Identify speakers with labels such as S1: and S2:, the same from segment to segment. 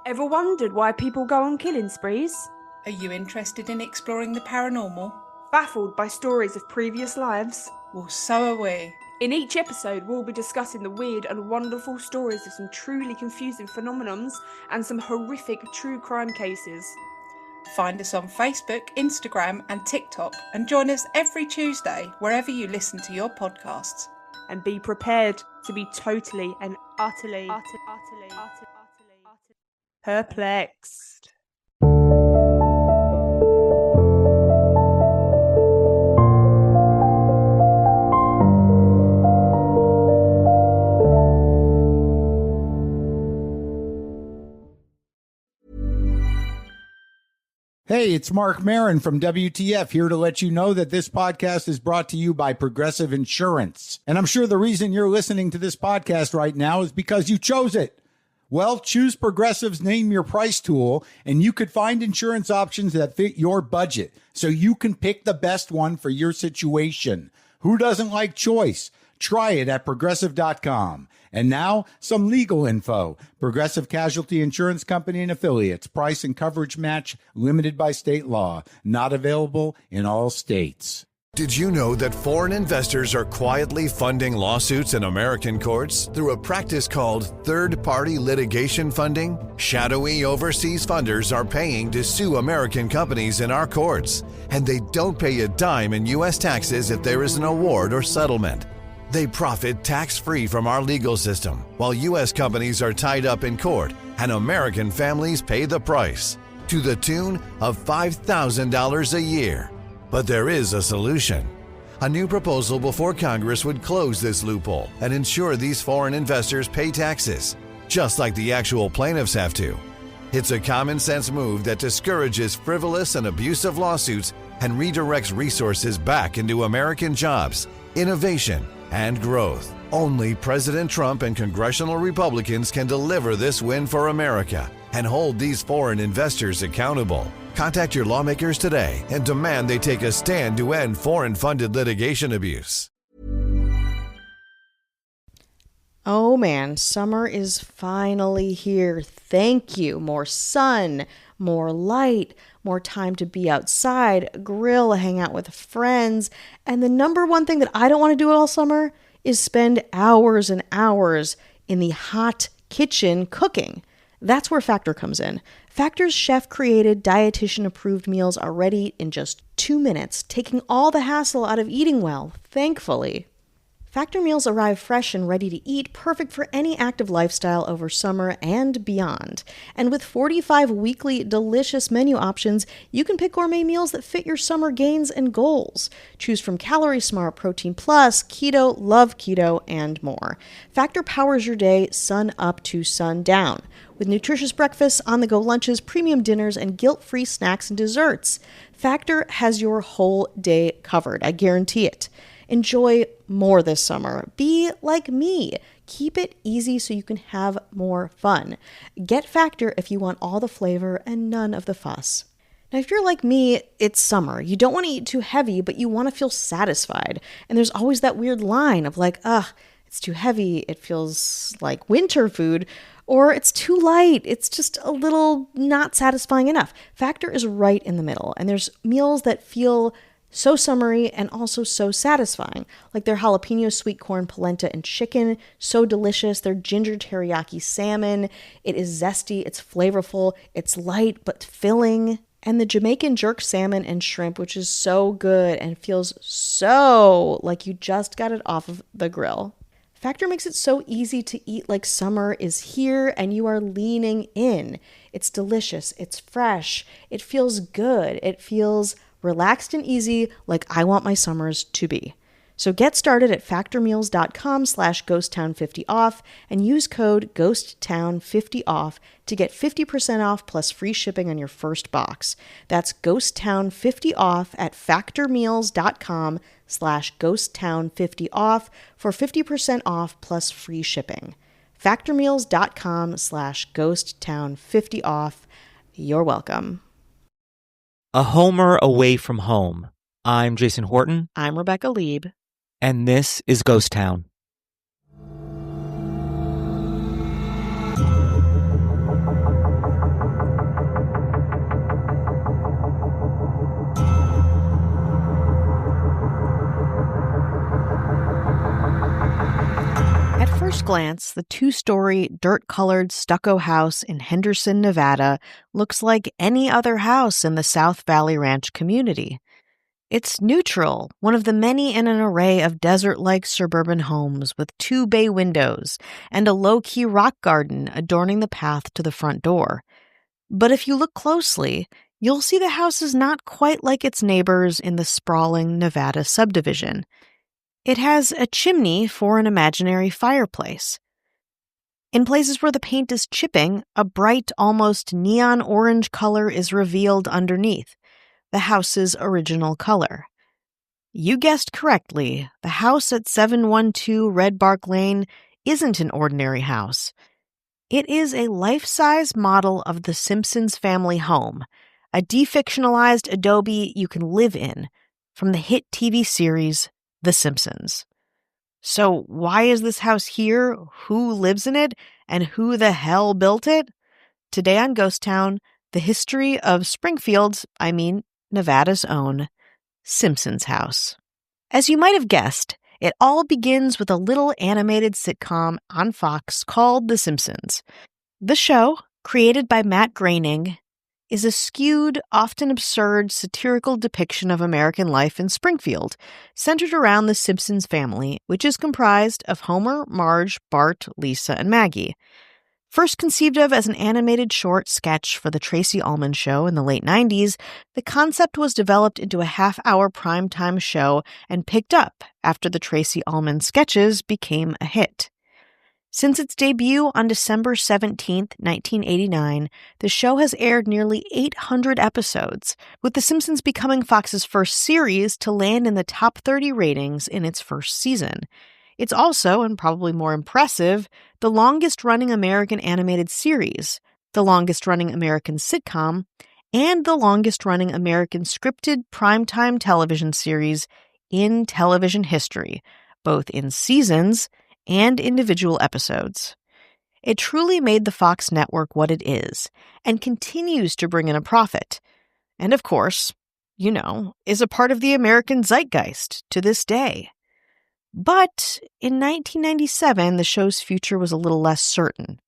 S1: Ever wondered why people go on killing sprees?
S2: Are you interested in exploring the paranormal?
S1: Baffled by stories of previous lives?
S2: Well, so are we.
S1: In each episode, we'll be discussing the weird and wonderful stories of some truly confusing phenomenons and some horrific true crime cases.
S2: Find us on Facebook, Instagram and TikTok and join us every Tuesday wherever you listen to your podcasts.
S1: And be prepared to be totally and utterly perplexed.
S3: Hey, it's Mark Marin from WTF here to let you know that this podcast is brought to you by Progressive Insurance. And I'm sure the reason you're listening to this podcast right now is because you chose it. Well, choose Progressive's Name Your Price tool, and you could find insurance options that fit your budget, so you can pick the best one for your situation. Who doesn't like choice? Try it at Progressive.com. And now, some legal info. Progressive Casualty Insurance Company and Affiliates. Price and coverage match limited by state law. Not available in all states.
S4: Did you know that foreign investors are quietly funding lawsuits in American courts through a practice called third-party litigation funding? Shadowy overseas funders are paying to sue American companies in our courts, and they don't pay a dime in U.S. taxes if there is an award or settlement. They profit tax-free from our legal system, while U.S. companies are tied up in court and American families pay the price, to the tune of $5,000 a year. But there is a solution. A new proposal before Congress would close this loophole and ensure these foreign investors pay taxes, just like the actual plaintiffs have to. It's a common-sense move that discourages frivolous and abusive lawsuits and redirects resources back into American jobs, innovation, and growth. Only President Trump and congressional Republicans can deliver this win for America and hold these foreign investors accountable. Contact your lawmakers today and demand they take a stand to end foreign-funded litigation abuse.
S5: Oh man, summer is finally here. Thank you. More sun, more light, more time to be outside, grill, hang out with friends. And the number one thing that I don't want to do all summer is spend hours and hours in the hot kitchen cooking. That's where Factor comes in. Factor's chef-created, dietitian-approved meals are ready in just 2 minutes, taking all the hassle out of eating well, thankfully. Factor meals arrive fresh and ready to eat, perfect for any active lifestyle over summer and beyond. And with 45 weekly delicious menu options, you can pick gourmet meals that fit your summer gains and goals. Choose from Calorie Smart, Protein Plus, Keto, Love Keto, and more. Factor powers your day sun up to sun down, with nutritious breakfasts, on-the-go lunches, premium dinners, and guilt-free snacks and desserts. Factor has your whole day covered, I guarantee it. Enjoy more this summer. Be like me. Keep it easy so you can have more fun. Get Factor if you want all the flavor and none of the fuss. Now, if you're like me, it's summer. You don't want to eat too heavy, but you want to feel satisfied. And there's always that weird line of like, it's too heavy. It feels like winter food. Or it's too light. It's just a little not satisfying enough. Factor is right in the middle. And there's meals that feel so summery and also so satisfying, like their jalapeno sweet corn polenta and chicken, so delicious. Their ginger teriyaki salmon, it is zesty, it's flavorful, it's light but filling. And the Jamaican jerk salmon and shrimp, which is so good and feels so like you just got it off of the grill. Factor makes it so easy to eat like summer is here and you are leaning in. It's delicious, it's fresh, it feels good, it feels relaxed and easy like I want my summers to be. So get started at factormeals.com/ghosttown50off and use code GHOSTTOWN50off to get 50% off plus free shipping on your first box. That's GHOSTTOWN50off at factormeals.com/ghosttown50off for 50% off plus free shipping. factormeals.com/ghosttown50off. You're welcome.
S6: A Homer Away from Home. I'm Jason Horton.
S5: I'm Rebecca Lieb.
S6: And this is Ghost Town.
S5: first glance, the 2-story, dirt-colored stucco house in Henderson, Nevada looks like any other house in the South Valley Ranch community. It's neutral, one of the many in an array of desert-like suburban homes with 2 bay windows and a low-key rock garden adorning the path to the front door. But if you look closely, you'll see the house is not quite like its neighbors in the sprawling Nevada subdivision. It has a chimney for an imaginary fireplace. In places where the paint is chipping, a bright, almost neon orange color is revealed underneath, the house's original color. You guessed correctly, the house at 712 Red Bark Lane isn't an ordinary house. It is a life-size model of the Simpsons family home, a defictionalized adobe you can live in, from the hit TV series The Simpsons. So why is this house here? Who lives in it? And who the hell built it? Today on Ghost Town, the history of Springfield's, Nevada's own, Simpsons house. As you might have guessed, it all begins with a little animated sitcom on Fox called The Simpsons. The show, created by Matt Groening, is a skewed, often absurd, satirical depiction of American life in Springfield, centered around the Simpsons family, which is comprised of Homer, Marge, Bart, Lisa, and Maggie. First conceived of as an animated short sketch for the Tracy Ullman Show in the late 90s, the concept was developed into a half-hour primetime show and picked up after the Tracy Ullman sketches became a hit. Since its debut on December 17, 1989, the show has aired nearly 800 episodes, with The Simpsons becoming Fox's first series to land in the top 30 ratings in its first season. It's also, and probably more impressive, the longest-running American animated series, the longest-running American sitcom, and the longest-running American scripted primetime television series in television history, both in seasons and individual episodes. It truly made the Fox network what it is, and continues to bring in a profit. And of course, is a part of the American zeitgeist to this day. But in 1997, the show's future was a little less certain.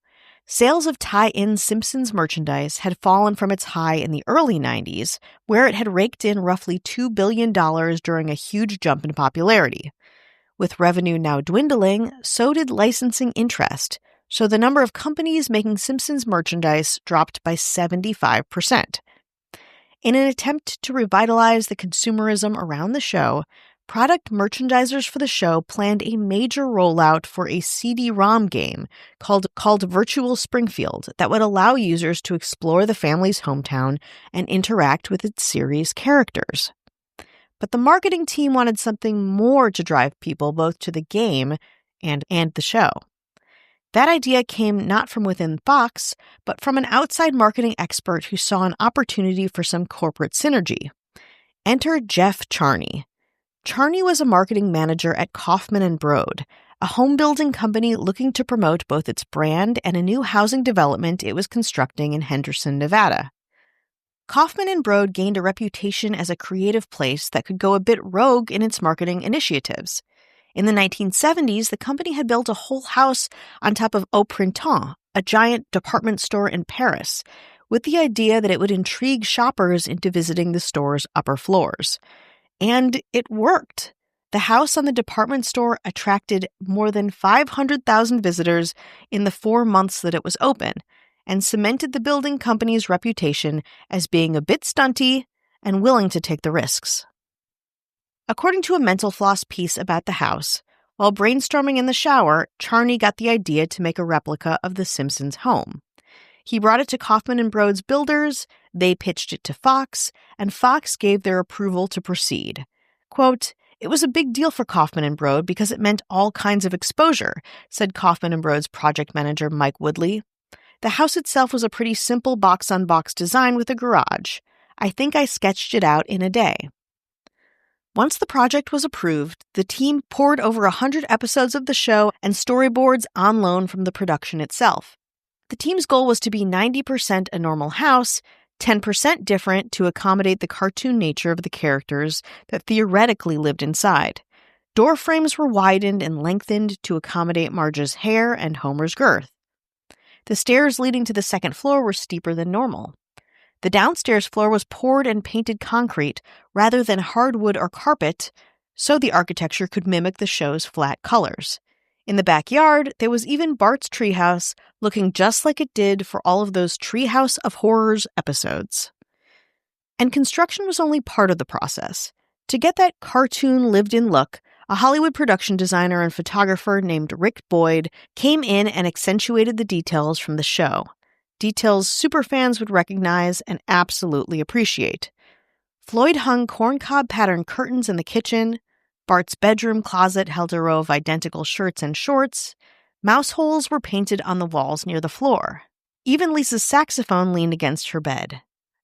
S5: Sales of tie-in Simpsons merchandise had fallen from its high in the early 90s, where it had raked in roughly $2 billion during a huge jump in popularity. With revenue now dwindling, so did licensing interest, so the number of companies making Simpsons merchandise dropped by 75%. In an attempt to revitalize the consumerism around the show, product merchandisers for the show planned a major rollout for a CD-ROM game called Virtual Springfield that would allow users to explore the family's hometown and interact with its series characters. But the marketing team wanted something more to drive people both to the game and the show. That idea came not from within Fox, but from an outside marketing expert who saw an opportunity for some corporate synergy. Enter Jeff Charney. Charney was a marketing manager at Kaufman & Broad, a home-building company looking to promote both its brand and a new housing development it was constructing in Henderson, Nevada. Kaufman & Broad gained a reputation as a creative place that could go a bit rogue in its marketing initiatives. In the 1970s, the company had built a whole house on top of Au Printemps, a giant department store in Paris, with the idea that it would intrigue shoppers into visiting the store's upper floors. And it worked. The house on the department store attracted more than 500,000 visitors in the 4 months that it was open, and cemented the building company's reputation as being a bit stunty and willing to take the risks. According to a Mental Floss piece about the house, while brainstorming in the shower, Charney got the idea to make a replica of the Simpsons home. He brought it to Kaufman & Broad's builders, they pitched it to Fox, and Fox gave their approval to proceed. Quote, "It was a big deal for Kaufman & Broad because it meant all kinds of exposure," said Kaufman & Broad's project manager Mike Woodley. "The house itself was a pretty simple box-on-box design with a garage. I think I sketched it out in a day." Once the project was approved, the team poured over 100 episodes of the show and storyboards on loan from the production itself. The team's goal was to be 90% a normal house, 10% different to accommodate the cartoon nature of the characters that theoretically lived inside. Door frames were widened and lengthened to accommodate Marge's hair and Homer's girth. The stairs leading to the second floor were steeper than normal. The downstairs floor was poured and painted concrete rather than hardwood or carpet, so the architecture could mimic the show's flat colors. In the backyard, there was even Bart's treehouse, looking just like it did for all of those Treehouse of Horrors episodes. And construction was only part of the process. To get that cartoon lived-in look, a Hollywood production designer and photographer named Rick Boyd came in and accentuated the details from the show. Details superfans would recognize and absolutely appreciate. Floyd hung corncob patterned curtains in the kitchen. Bart's bedroom closet held a row of identical shirts and shorts. Mouse holes were painted on the walls near the floor. Even Lisa's saxophone leaned against her bed.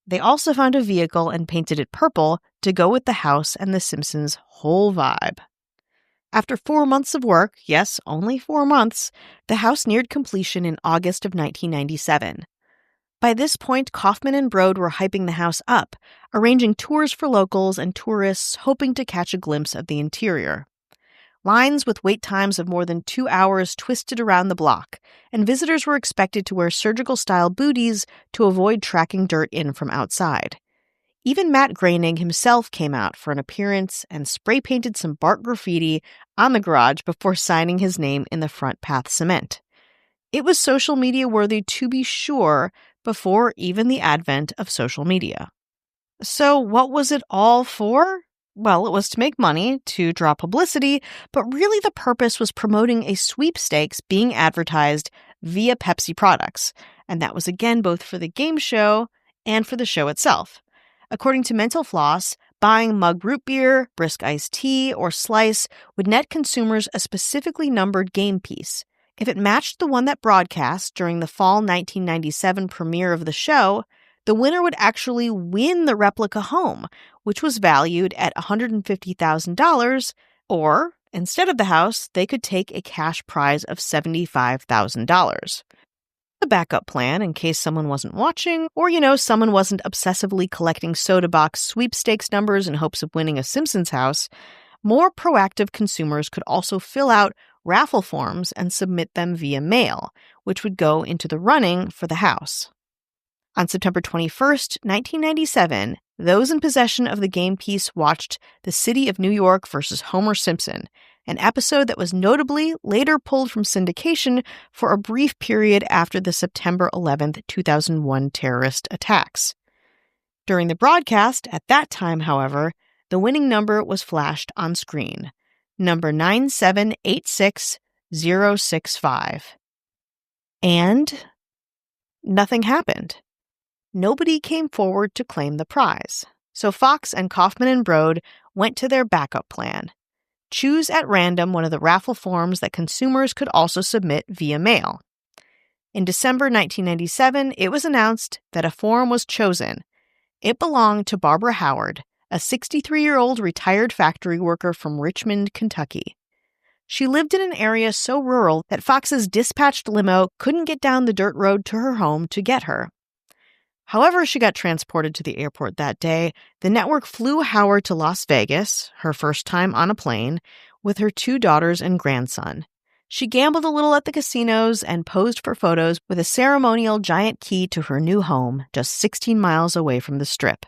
S5: They also found a vehicle and painted it purple to go with the house and the Simpsons' whole vibe. After 4 months of work, yes, only 4 months, the house neared completion in August of 1997. By this point, Kaufman and Broad were hyping the house up, arranging tours for locals and tourists, hoping to catch a glimpse of the interior. Lines with wait times of more than 2 hours twisted around the block, and visitors were expected to wear surgical-style booties to avoid tracking dirt in from outside. Even Matt Groening himself came out for an appearance and spray-painted some Bart graffiti on the garage before signing his name in the front path cement. It was social media worthy to be sure, before even the advent of social media. So what was it all for? Well, it was to make money, to draw publicity, but really the purpose was promoting a sweepstakes being advertised via Pepsi products, and that was again both for the game show and for the show itself. According to Mental Floss, buying mug root beer, brisk iced tea, or slice would net consumers a specifically numbered game piece. If it matched the one that broadcast during the fall 1997 premiere of the show, the winner would actually win the replica home, which was valued at $150,000, or, instead of the house, they could take a cash prize of $75,000. A backup plan in case someone wasn't watching, or, someone wasn't obsessively collecting soda box sweepstakes numbers in hopes of winning a Simpsons house, more proactive consumers could also fill out raffle forms and submit them via mail, which would go into the running for the house. On September 21st, 1997, those in possession of the game piece watched The City of New York vs. Homer Simpson, an episode that was notably later pulled from syndication for a brief period after the September 11th, 2001 terrorist attacks. During the broadcast, at that time, however, the winning number was flashed on screen, number 9786065. And nothing happened. Nobody came forward to claim the prize. So Fox and Kaufman and Broad went to their backup plan. Choose at random one of the raffle forms that consumers could also submit via mail. In December 1997, it was announced that a form was chosen. It belonged to Barbara Howard, a 63-year-old retired factory worker from Richmond, Kentucky. She lived in an area so rural that Fox's dispatched limo couldn't get down the dirt road to her home to get her. However she got transported to the airport that day, the network flew Howard to Las Vegas, her first time on a plane, with her 2 daughters and grandson. She gambled a little at the casinos and posed for photos with a ceremonial giant key to her new home just 16 miles away from the Strip.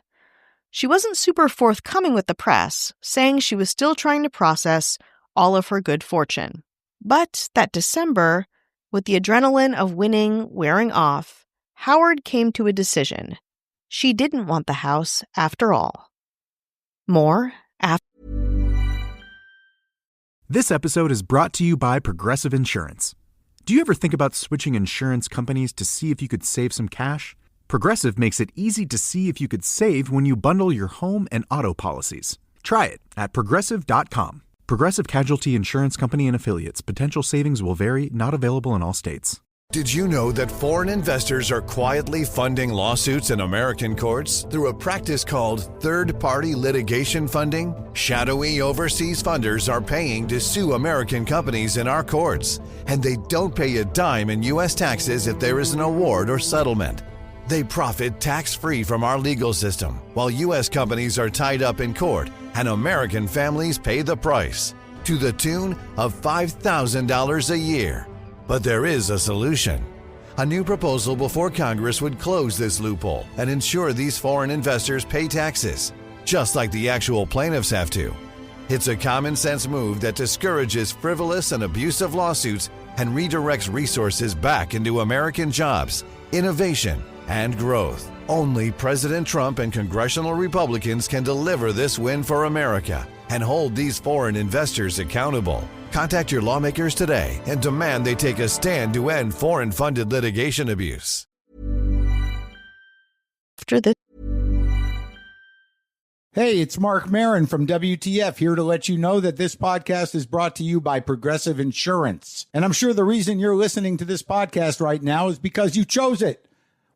S5: She wasn't super forthcoming with the press, saying she was still trying to process all of her good fortune. But that December, with the adrenaline of winning wearing off, Howard came to a decision. She didn't want the house after all. More after.
S7: This episode is brought to you by Progressive Insurance. Do you ever think about switching insurance companies to see if you could save some cash? Progressive makes it easy to see if you could save when you bundle your home and auto policies. Try it at Progressive.com. Progressive Casualty Insurance Company and Affiliates. Potential savings will vary, not available in all states.
S4: Did you know that foreign investors are quietly funding lawsuits in American courts through a practice called third-party litigation funding? Shadowy overseas funders are paying to sue American companies in our courts, and they don't pay a dime in U.S. taxes if there is an award or settlement. They profit tax-free from our legal system, while U.S. companies are tied up in court and American families pay the price. to the tune of $5,000 a year. But there is a solution. A new proposal before Congress would close this loophole and ensure these foreign investors pay taxes, just like the actual plaintiffs have to. It's a common sense move that discourages frivolous and abusive lawsuits and redirects resources back into American jobs, innovation, and growth. Only President Trump and congressional Republicans can deliver this win for America and hold these foreign investors accountable. Contact your lawmakers today and demand they take a stand to end foreign-funded litigation abuse.
S5: After the
S3: Hey, it's Mark Marin from WTF here to let you know that this podcast is brought to you by Progressive Insurance. And I'm sure the reason you're listening to this podcast right now is because you chose it.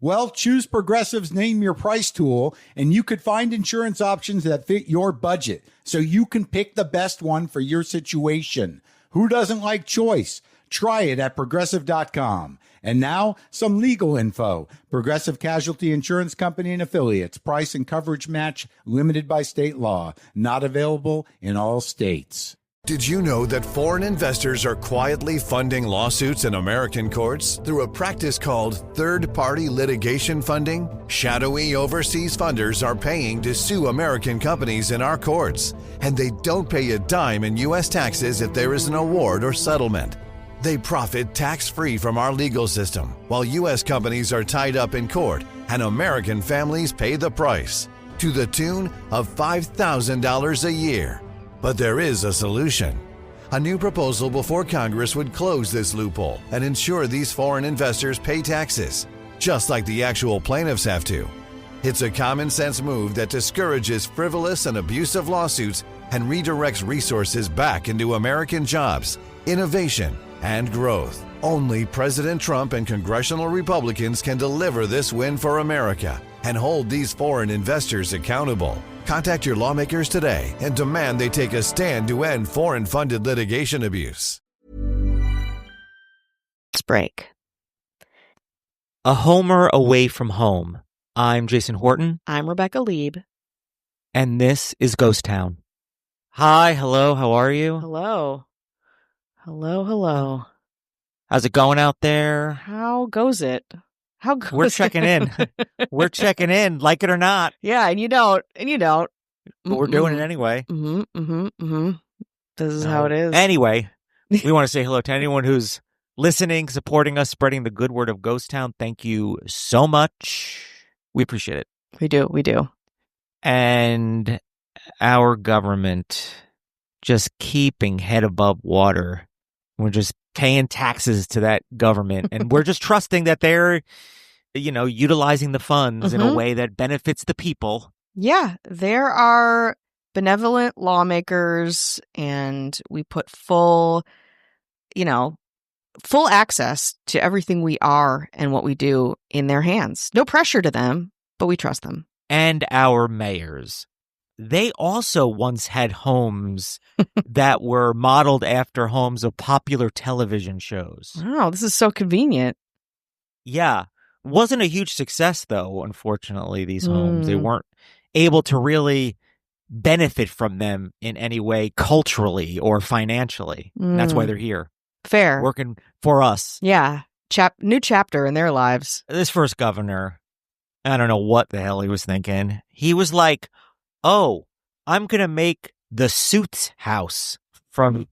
S3: Well, choose Progressive's Name Your Price tool, and you could find insurance options that fit your budget, so you can pick the best one for your situation. Who doesn't like choice? Try it at Progressive.com. And now, some legal info. Progressive Casualty Insurance Company and Affiliates. Price and coverage match limited by state law. Not available in all states.
S4: Did you know that foreign investors are quietly funding lawsuits in American courts through a practice called third-party litigation funding? Shadowy overseas funders are paying to sue American companies in our courts, and they don't pay a dime in U.S. taxes if there is an award or settlement. They profit tax-free from our legal system, while U.S. companies are tied up in court and American families pay the price, to the tune of $5,000 a year. But there is a solution. A new proposal before Congress would close this loophole and ensure these foreign investors pay taxes, just like the actual plaintiffs have to. It's a common sense move that discourages frivolous and abusive lawsuits and redirects resources back into American jobs, innovation, and growth. Only President Trump and congressional Republicans can deliver this win for America and hold these foreign investors accountable. Contact your lawmakers today and demand they take a stand to end foreign-funded litigation abuse.
S5: break.
S6: A Homer Away from Home. I'm Jason Horton.
S5: I'm Rebecca Lieb.
S6: And this is Ghost Town. Hi, hello, how are you?
S5: Hello. Hello.
S6: How's it going out there?
S5: How goes it?
S6: We're checking in. We're checking in, like it or not.
S5: Yeah, and you don't.
S6: But we're doing it anyway.
S5: This is how it is.
S6: Anyway, we want to say hello to anyone who's listening, supporting us, spreading the good word of Ghost Town. Thank you so much. We appreciate it.
S5: We do.
S6: And our government just keeping head above water. We're just paying taxes to that government. And we're just trusting that they're, utilizing the funds in a way that benefits the people.
S5: Yeah, there are benevolent lawmakers, and we put full access to everything we are and what we do in their hands. No pressure to them, but we trust them.
S6: And our mayors. They also once had homes that were modeled after homes of popular television shows.
S5: Wow, this is so convenient.
S6: Yeah. Wasn't a huge success, though, unfortunately, these homes. They weren't able to really benefit from them in any way culturally or financially. And that's why they're here.
S5: Fair.
S6: Working for us.
S5: Yeah. New chapter in their lives.
S6: This first governor, I don't know what the hell he was thinking. He was like, oh, I'm going to make the Suits house from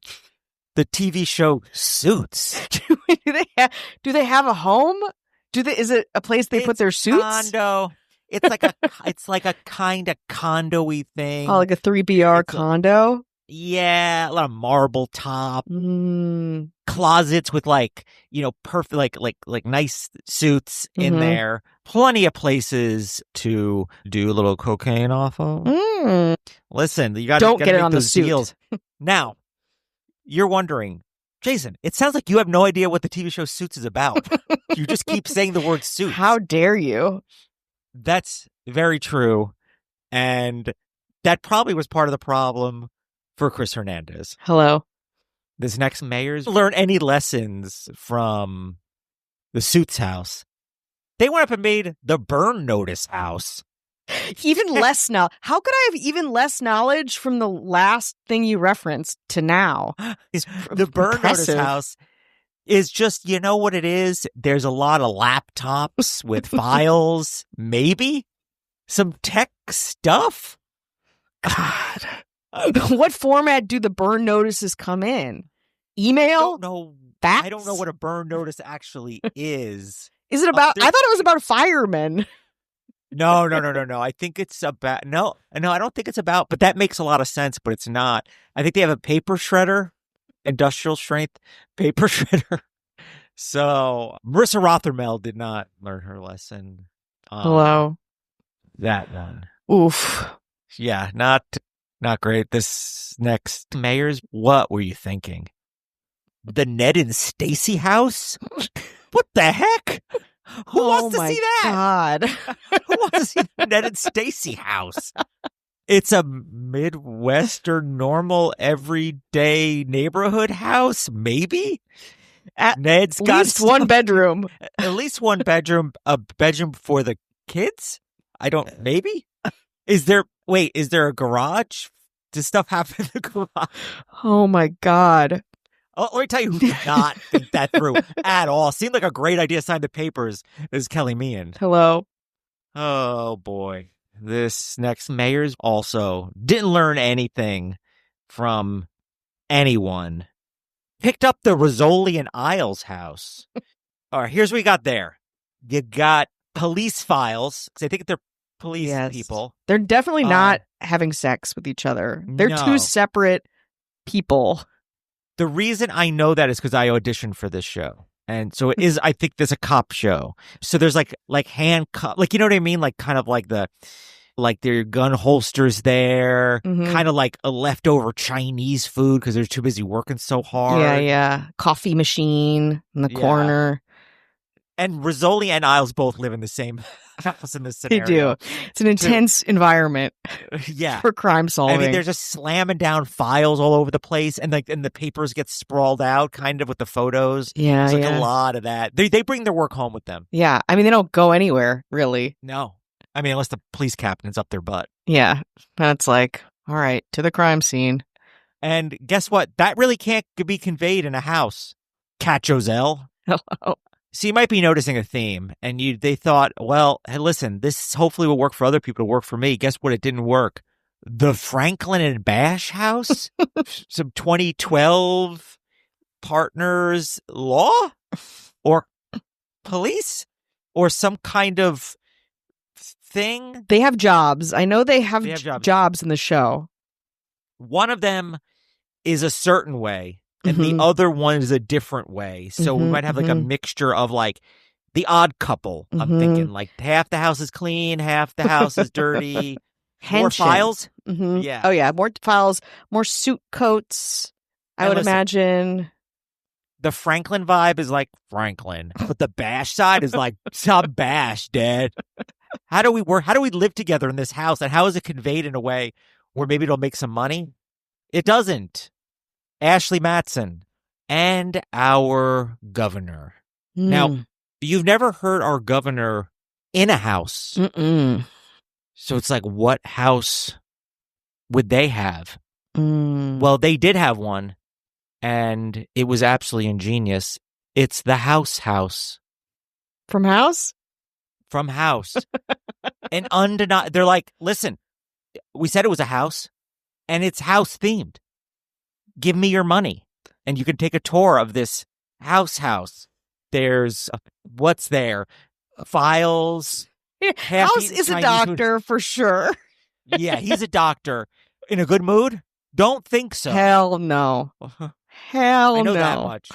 S6: the TV show Suits.
S5: Do they have a home? Is it a place they put their suits?
S6: Condo. It's like a kind of condo-y thing.
S5: Oh, like a 3BR condo?
S6: Yeah, a lot of marble top. Closets with perfect like nice suits in there. Plenty of places to do a little cocaine off of. Listen, you got to
S5: get it on
S6: those
S5: the suit.
S6: deals. Now, you're wondering, Jason, it sounds like you have no idea what the TV show Suits is about. You just keep saying the word suits.
S5: How dare you?
S6: That's very true. And that probably was part of the problem for Chris Hernandez.
S5: Hello.
S6: This next mayor's learn any lessons from the Suits house. They went up and made the Burn Notice house.
S5: Even less now. How could I have even less knowledge from the last thing you referenced to now?
S6: The burn notice
S5: Impressive.
S6: house is just, you know what it is? There's a lot of laptops with files, maybe some tech stuff.
S5: God. What format do the burn notices come in? Email?
S6: I don't know.
S5: Fax?
S6: I don't know what a burn notice actually is.
S5: Is it about? I thought it was about firemen.
S6: No. I think it's about no. I don't think it's about. But that makes a lot of sense. But it's not. I think they have a paper shredder, industrial strength paper shredder. So Marissa Rothermel did not learn her lesson.
S5: Hello.
S6: That one.
S5: Oof.
S6: Yeah, not great. This next mayor's. What were you thinking? The Ned and Stacy house? What the heck? Who wants to see that?
S5: God.
S6: Who wants to see the Ned and Stacy house? It's a Midwestern, normal, everyday neighborhood house, maybe? Ned's
S5: At
S6: got
S5: least one bedroom.
S6: At least one bedroom, a bedroom for the kids? Maybe? Is there a garage? Does stuff happen in the garage?
S5: Oh my God.
S6: Oh, let me tell you who did not think that through at all. Seemed like a great idea to sign the papers. Is Kelly Meehan.
S5: Hello.
S6: Oh, boy. This next mayor's also didn't learn anything from anyone. Picked up the Rizzoli and Isles house. All right, here's what you got there. You got police files, because I think they're police people.
S5: They're definitely not having sex with each other. They're
S6: No.
S5: two separate people.
S6: The reason I know that is because I auditioned for this show. And so it is, I think there's a cop show. So there's like handcuff, like, you know what I mean? Like kind of like their gun holsters there, kind of like a leftover Chinese food because they're too busy working so hard.
S5: Yeah. Coffee machine in the corner.
S6: And Rizzoli and Isles both live in the same house in this
S5: They
S6: scenario.
S5: do. It's an intense environment
S6: Yeah.
S5: for crime solving.
S6: I mean, they're just slamming down files all over the place, and the papers get sprawled out, kind of with the photos.
S5: Yeah,
S6: it's like
S5: yeah.
S6: a lot of that. They bring their work home with them.
S5: Yeah. I mean, they don't go anywhere, really.
S6: No, I mean, unless the police captain's up their butt.
S5: Yeah. That's like, all right, to the crime scene.
S6: And guess what? That really can't be conveyed in a house. Cat Joselle.
S5: Hello.
S6: So you might be noticing a theme, and they thought, well, hey, listen, this hopefully will work for other people to work for me. Guess what? It didn't work. The Franklin and Bash house? Some 2012 partners law? Or police? Or some kind of thing?
S5: They have jobs. I know they have,
S6: jobs
S5: in the show.
S6: One of them is a certain way. And the other one is a different way. So we might have like a mixture of like the Odd Couple. I'm thinking like half the house is clean, half the house is dirty. More files? Yeah.
S5: Oh, yeah. More files, more suit coats, I would imagine.
S6: The Franklin vibe is like Franklin, but the Bash side is like, stop Bash, Dad. How do we work? How do we live together in this house? And how is it conveyed in a way where maybe it'll make some money? It doesn't. Ashley Matson and our governor. Now, you've never heard our governor in a house. So it's like, what house would they have? Well, they did have one, and it was absolutely ingenious. It's the house.
S5: From House?
S6: From House. And undeniable. They're like, listen, we said it was a house, and it's house themed. Give me your money, and you can take a tour of this house. There's what's there? Files.
S5: House is a doctor for sure.
S6: Yeah, he's a doctor. In a good mood? Don't think so.
S5: Hell no. Hell no.
S6: I know that much.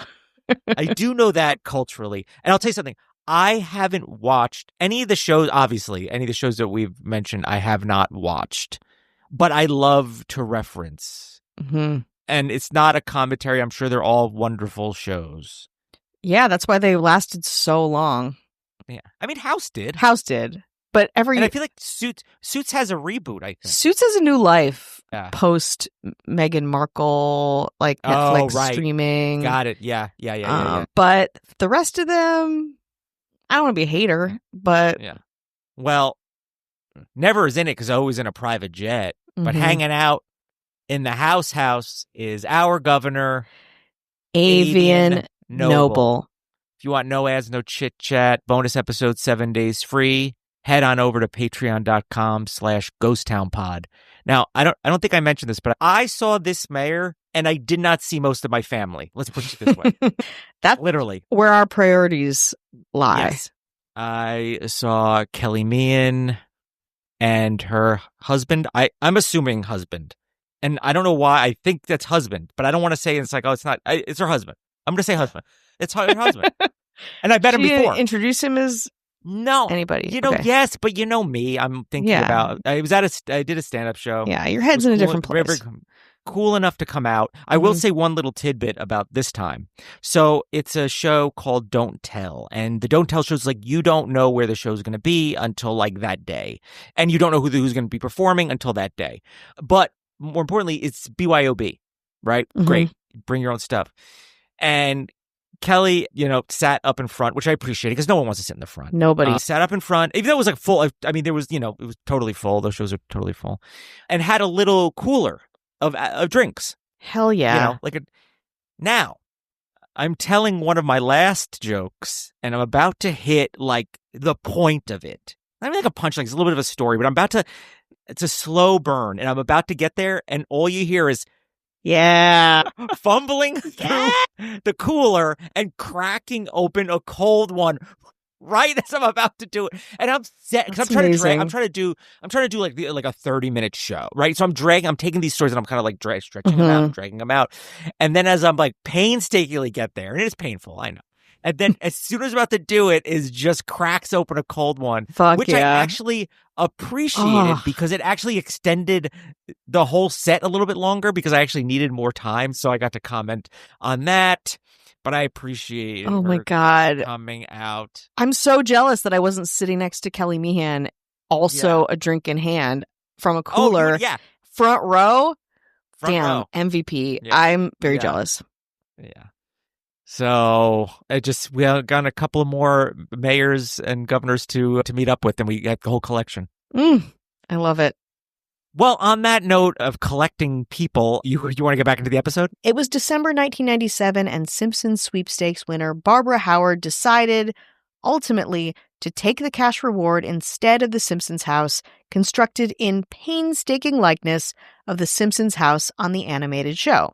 S6: I do know that culturally. And I'll tell you something. I haven't watched any of the shows, obviously, any of the shows that we've mentioned, I have not watched. But I love to reference. And it's not a commentary. I'm sure they're all wonderful shows.
S5: Yeah, that's why they lasted so long.
S6: Yeah. I mean, House did.
S5: But
S6: and I feel like Suits has a reboot, I think.
S5: Suits has a new life post Meghan Markle, like Netflix streaming.
S6: Got it. Yeah.
S5: But the rest of them, I don't want to be a hater, but...
S6: Yeah. Well, never is in it because always in a private jet. But
S5: Mhm.
S6: hanging out in the house is our governor,
S5: Avian Noble.
S6: If you want no ads, no chit chat, bonus episode 7 days free, head on over to patreon.com/ghosttownpod. Now, I don't think I mentioned this, but I saw this mayor and I did not see most of my family. Let's put it this way.
S5: That's
S6: Literally.
S5: where our priorities lie.
S6: Yes. I saw Kelly Meehan and her husband. I'm assuming husband. And I don't know why. I think that's husband, but I don't want to say it's like, oh, it's not. It's her husband. I'm going to say husband. It's her husband. And I met him before.
S5: Introduce him as
S6: no
S5: anybody.
S6: Okay. Yes, but you know me. I'm thinking about. I did a stand-up show.
S5: Yeah, your head's in a different place.
S6: Very cool enough to come out. I will say one little tidbit about this time. So it's a show called Don't Tell, and the Don't Tell show is like you don't know where the show's going to be until like that day, and you don't know who's going to be performing until that day. But more importantly, it's BYOB, right?
S5: Mm-hmm.
S6: Great, bring your own stuff. And Kelly, sat up in front, which I appreciated because no one wants to sit in the front.
S5: Nobody
S6: sat up in front, even though it was like full. I mean, there was, it was totally full. Those shows are totally full, and had a little cooler of drinks.
S5: Hell yeah!
S6: Now, I'm telling one of my last jokes, and I'm about to hit like the point of it. I mean, like a punchline. It's a little bit of a story, but I'm about to. It's a slow burn, and I'm about to get there, and all you hear is.
S5: Yeah.
S6: Fumbling through the cooler and cracking open a cold one right as I'm about to do it. And I'm set because I'm trying to do like a 30-minute show, right? So I'm taking these stories and I'm kind of like stretching them out, dragging them out. And then as I'm like painstakingly get there, and it is painful, I know. And then as soon as I'm about to do it, is just cracks open a cold one, which I actually appreciated because it actually extended the whole set a little bit longer because I actually needed more time. So I got to comment on that. But I appreciate
S5: my God,
S6: coming out.
S5: I'm so jealous that I wasn't sitting next to Kelly Meehan, also a drink in hand from a cooler. Front row. Damn, MVP. Yeah. I'm very jealous.
S6: Yeah. So we have gotten a couple of more mayors and governors to meet up with, and we got the whole collection.
S5: I love it.
S6: Well, on that note of collecting people, you want to get back into the episode?
S5: It was December 1997, and Simpsons sweepstakes winner Barbara Howard decided, ultimately, to take the cash reward instead of the Simpsons house, constructed in painstaking likeness of the Simpsons house on the animated show.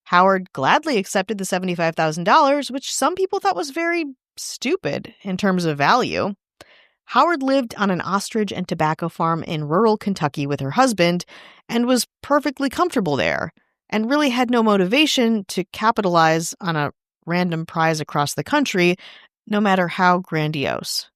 S5: Howard gladly accepted the $75,000, which some people thought was very stupid in terms of value. Howard lived on an ostrich and tobacco farm in rural Kentucky with her husband and was perfectly comfortable there, and really had no motivation to capitalize on a random prize across the country, no matter how grandiose.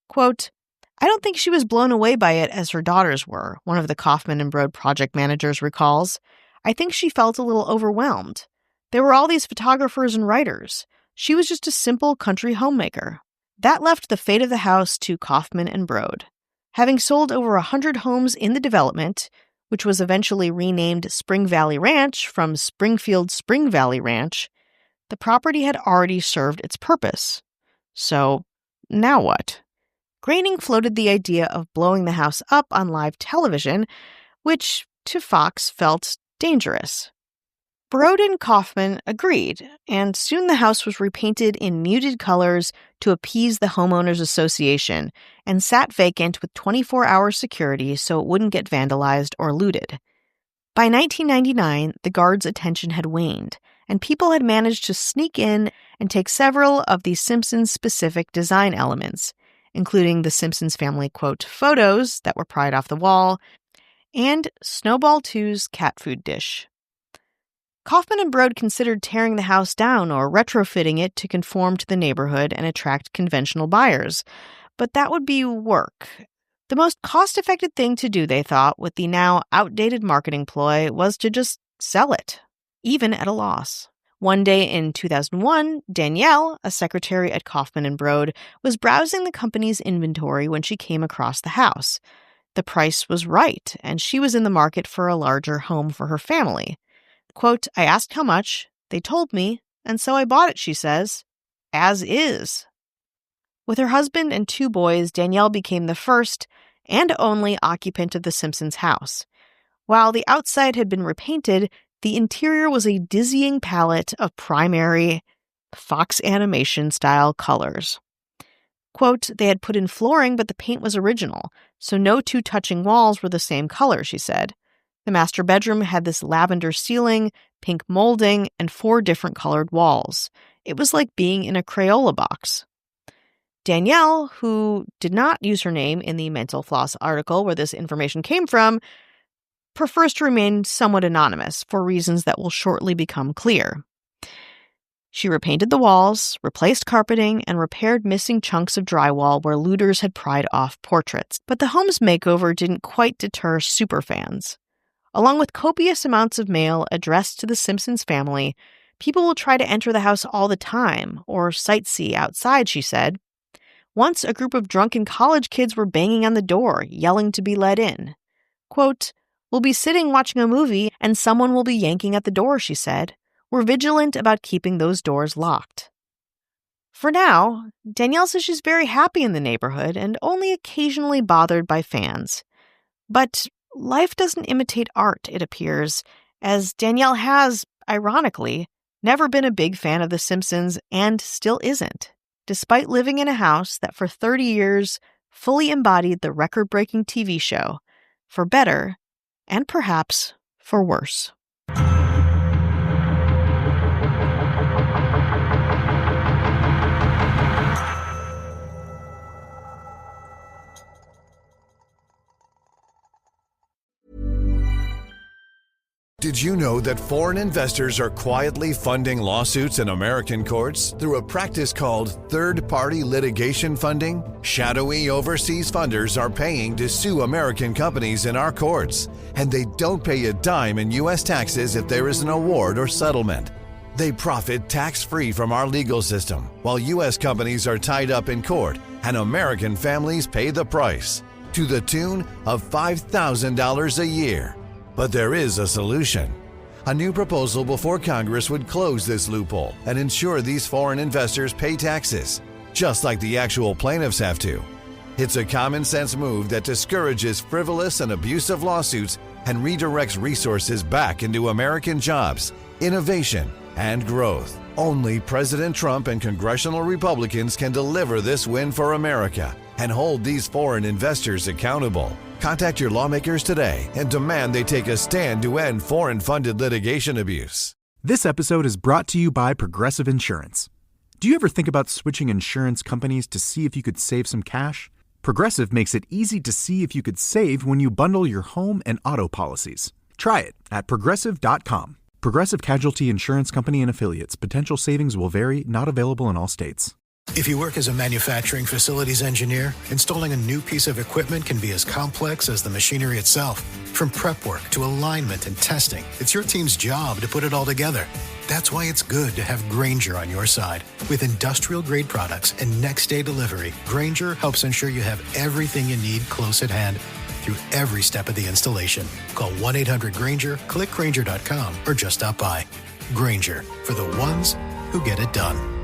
S5: Quote, I don't think she was blown away by it as her daughters were, one of the Kaufman and Broad project managers recalls. I think she felt a little overwhelmed. There were all these photographers and writers. She was just a simple country homemaker. That left the fate of the house to Kaufman and Broad. Having sold over 100 homes in the development, which was eventually renamed Spring Valley Ranch from Springfield Spring Valley Ranch, the property had already served its purpose. So, now what? Groening floated the idea of blowing the house up on live television, which, to Fox, felt dangerous. Broad and Kaufman agreed, and soon the house was repainted in muted colors to appease the homeowners association and sat vacant with 24-hour security so it wouldn't get vandalized or looted. By 1999, the guards' attention had waned, and people had managed to sneak in and take several of the Simpsons-specific design elements, including the Simpsons family, quote, photos that were pried off the wall, and Snowball 2's cat food dish. Kaufman and Broad considered tearing the house down or retrofitting it to conform to the neighborhood and attract conventional buyers, but that would be work. The most cost-effective thing to do, they thought, with the now outdated marketing ploy, was to just sell it, even at a loss. One day in 2001, Danielle, a secretary at Kaufman and Broad, was browsing the company's inventory when she came across the house. The price was right, and she was in the market for a larger home for her family. Quote, I asked how much, they told me, and so I bought it, she says, as is. With her husband and 2 boys, Danielle became the first and only occupant of the Simpsons house. While the outside had been repainted, the interior was a dizzying palette of primary Fox Animation-style colors. Quote, they had put in flooring, but the paint was original, so no two touching walls were the same color, she said. The master bedroom had this lavender ceiling, pink molding, and 4 different colored walls. It was like being in a Crayola box. Danielle, who did not use her name in the Mental Floss article where this information came from, prefers to remain somewhat anonymous for reasons that will shortly become clear. She repainted the walls, replaced carpeting, and repaired missing chunks of drywall where looters had pried off portraits. But the home's makeover didn't quite deter superfans. Along with copious amounts of mail addressed to the Simpsons family, people will try to enter the house all the time, or sightsee outside, she said. Once, a group of drunken college kids were banging on the door, yelling to be let in. Quote, we'll be sitting watching a movie, and someone will be yanking at the door, she said. We're vigilant about keeping those doors locked. For now, Danielle says she's very happy in the neighborhood and only occasionally bothered by fans. But life doesn't imitate art, it appears, as Danielle has, ironically, never been a big fan of The Simpsons and still isn't, despite living in a house that for 30 years fully embodied the record-breaking TV show, for better and perhaps for worse.
S4: Did you know that foreign investors are quietly funding lawsuits in American courts through a practice called third-party litigation funding? Shadowy overseas funders are paying to sue American companies in our courts, and they don't pay a dime in U.S. taxes if there is an award or settlement. They profit tax-free from our legal system, while U.S. companies are tied up in court, and American families pay the price, to the tune of $5,000 a year. But there is a solution. A new proposal before Congress would close this loophole and ensure these foreign investors pay taxes, just like the actual plaintiffs have to. It's a common-sense move that discourages frivolous and abusive lawsuits and redirects resources back into American jobs, innovation, and growth. Only President Trump and congressional Republicans can deliver this win for America and hold these foreign investors accountable. Contact your lawmakers today and demand they take a stand to end foreign-funded litigation abuse.
S7: This episode is brought to you by Progressive Insurance. Do you ever think about switching insurance companies to see if you could save some cash? Progressive makes it easy to see if you could save when you bundle your home and auto policies. Try it at Progressive.com. Progressive Casualty Insurance Company and Affiliates. Potential savings will vary. Not available in all states.
S8: If you work as a manufacturing facilities engineer, installing a new piece of equipment can be as complex as the machinery itself. From prep work to alignment and testing, it's your team's job to put it all together. That's why it's good to have Grainger on your side. With industrial-grade products and next-day delivery, Grainger helps ensure you have everything you need close at hand through every step of the installation. Call 1-800-GRAINGER, click Grainger.com, or just stop by. Grainger, for the ones who get it done.